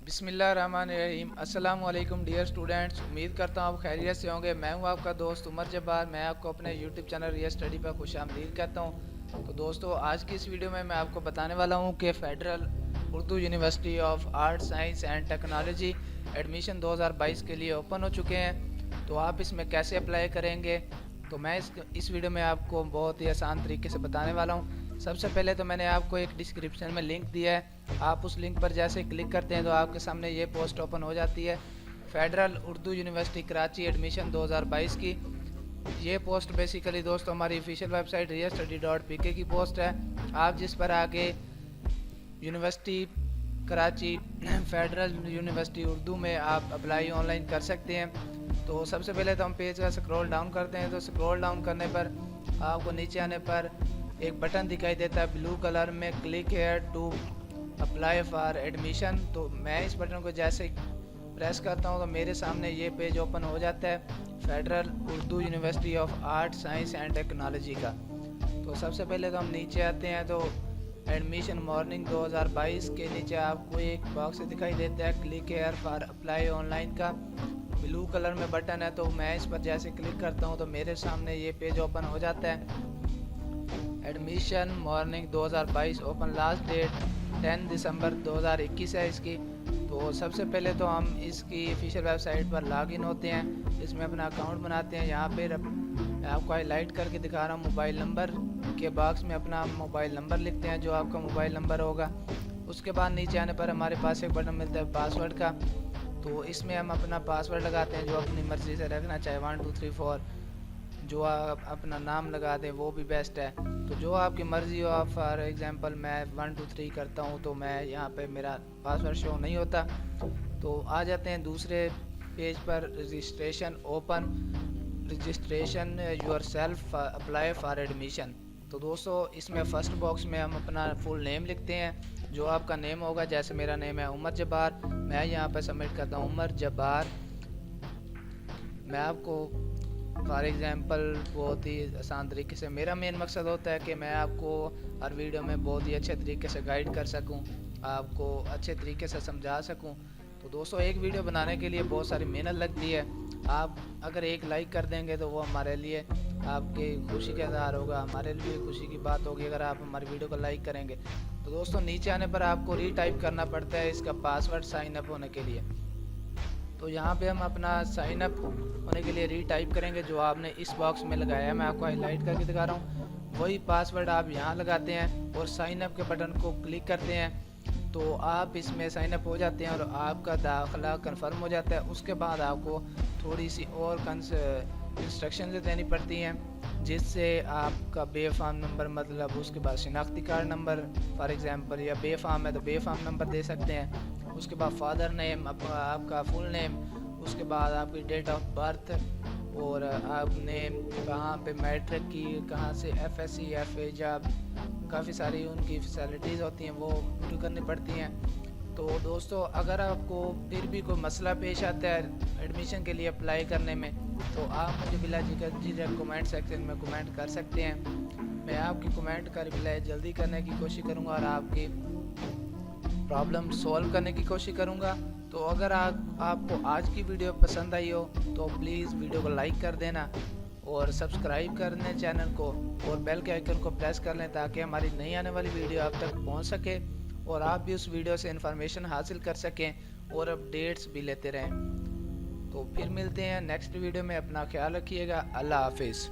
बिस्मिल्लाहिर्रहमानिर्रहीम। अस्सलाम वालेकुम डियर स्टूडेंट्स, उम्मीद करता हूँ आप खैरियत से होंगे। मैं हूँ आपका दोस्त उमर जब्बार। मैं आपको अपने यूट्यूब चैनल रिया स्टडी पर खुशामदीद कहता हूँ। तो दोस्तों, आज की इस वीडियो में मैं आपको बताने वाला हूँ कि Federal Urdu university of art science and technology admission 2022 के लिए ओपन हो चुके हैं। तो आप इसमें कैसे अप्लाई करेंगे, तो मैं इस वीडियो में आपको बहुत ही आसान तरीके से बताने वाला हूँ। सबसे पहले तो मैंने आपको एक डिस्क्रिप्शन में लिंक दिया है। आप उस लिंक पर जैसे क्लिक करते हैं तो आपके सामने ये पोस्ट ओपन हो जाती है, federal Urdu university Karachi admission 2022 की। ये पोस्ट बेसिकली दोस्तों हमारी ऑफिशियल वेबसाइट riyastudy.pk की पोस्ट है। आप जिस पर आगे university Karachi federal university Urdu में आप अप्लाई ऑनलाइन कर सकते हैं। तो सबसे पहले तो हम पेज का स्क्रॉल डाउन करते हैं। तो स्क्रॉल डाउन करने पर आपको नीचे आने पर एक बटन दिखाई देता है ब्लू कलर में, click here to apply for admission. तो मैं इस बटन को जैसे प्रेस करता हूँ तो मेरे सामने ये पेज ओपन हो जाता है federal Urdu university of art science and technology का। तो सबसे पहले तो हम नीचे आते हैं तो एडमिशन मॉर्निंग 2022 के नीचे आपको एक बॉक्स दिखाई देता है click here for apply online का, ब्लू कलर में बटन है। तो मैं इस पर जैसे क्लिक करता हूँ तो मेरे सामने ये पेज ओपन हो जाता है। Admission morning 2022 open, last date 10 दिसंबर 2021 है इसकी। तो सबसे पहले तो हम इसकी ऑफिशियल वेबसाइट पर लॉगिन होते हैं, इसमें अपना अकाउंट बनाते हैं। यहाँ पे मैं आपको हाईलाइट करके दिखा रहा हूँ, मोबाइल नंबर के बॉक्स में अपना मोबाइल नंबर लिखते हैं जो आपका मोबाइल नंबर होगा। उसके बाद नीचे आने पर हमारे पास एक बटन मिलता है पासवर्ड का। तो इसमें हम अपना पासवर्ड लगाते हैं जो अपनी मर्ज़ी से रखना चाहे, 1 2 3 4, जो आप अपना नाम लगा दें वो भी बेस्ट है। तो जो आपकी मर्ज़ी हो, आप फॉर एग्जांपल मैं 1 2 3 करता हूँ तो मैं यहाँ पे मेरा पासवर्ड शो नहीं होता। तो आ जाते हैं दूसरे पेज पर, registration open, registration your self apply for admission. तो दोस्तों इसमें फ़र्स्ट बॉक्स में हम अपना फुल नेम लिखते हैं, जो आपका नेम होगा। जैसे मेरा नेम है उमर जब्बार, मैं यहाँ पर सबमिट करता हूँ उमर जब्बार। मैं आपको फॉर एग्ज़ाम्पल बहुत ही आसान तरीके से, मेरा मेन मकसद होता है कि मैं आपको हर वीडियो में बहुत ही अच्छे तरीके से गाइड कर सकूं, आपको अच्छे तरीके से समझा सकूं। तो दोस्तों एक वीडियो बनाने के लिए बहुत सारी मेहनत लगती है। आप अगर एक लाइक कर देंगे तो वो हमारे लिए आपकी खुशी का इज़हार होगा, हमारे लिए खुशी की बात होगी अगर आप हमारी वीडियो को लाइक करेंगे। तो दोस्तों नीचे आने पर आपको रीटाइप करना पड़ता है इसका पासवर्ड साइन अप होने के लिए। तो यहाँ पे हम अपना साइन अप होने के लिए रीटाइप करेंगे जो आपने इस बॉक्स में लगाया है। मैं आपको हाईलाइट करके दिखा रहा हूँ, वही पासवर्ड आप यहाँ लगाते हैं और साइन अप के बटन को क्लिक करते हैं। तो आप इसमें साइन अप हो जाते हैं और आपका दाखिला कंफर्म हो जाता है। उसके बाद आपको थोड़ी सी और इंस्ट्रक्शन देनी पड़ती हैं, जिससे आपका बे फार्म नंबर, मतलब उसके बाद शिनाख्ती कार्ड नंबर फॉर एग्जांपल, या बे फार्म है तो बे फार्म नंबर दे सकते हैं। उसके बाद फादर नेम, आपका फुल नेम, उसके बाद आपकी डेट ऑफ बर्थ, और आपने कहाँ पे मैट्रिक की, कहाँ से एफएससी एफए, जब काफ़ी सारी उनकी फैसिलिटीज़ होती हैं वो पूरी करनी पड़ती हैं। तो दोस्तों अगर आपको फिर भी कोई मसला पेश आता है एडमिशन के लिए अप्लाई करने में, तो आप मुझे बिला झिझक कमेंट सेक्शन में कमेंट कर सकते हैं। मैं आपकी कमेंट का रिप्लाई जल्दी करने की कोशिश करूँगा और आपकी प्रॉब्लम सॉल्व करने की कोशिश करूँगा। तो अगर आपको आज की वीडियो पसंद आई हो तो प्लीज़ वीडियो को लाइक कर देना और सब्सक्राइब कर लें चैनल को, और बेल के आइकन को प्रेस कर लें ताकि हमारी नई आने वाली वीडियो आप तक पहुंच सके और आप भी उस वीडियो से इंफॉर्मेशन हासिल कर सकें और अपडेट्स भी लेते रहें। तो फिर मिलते हैं नेक्स्ट वीडियो में, अपना ख्याल रखिएगा। अल्लाह हाफिज़।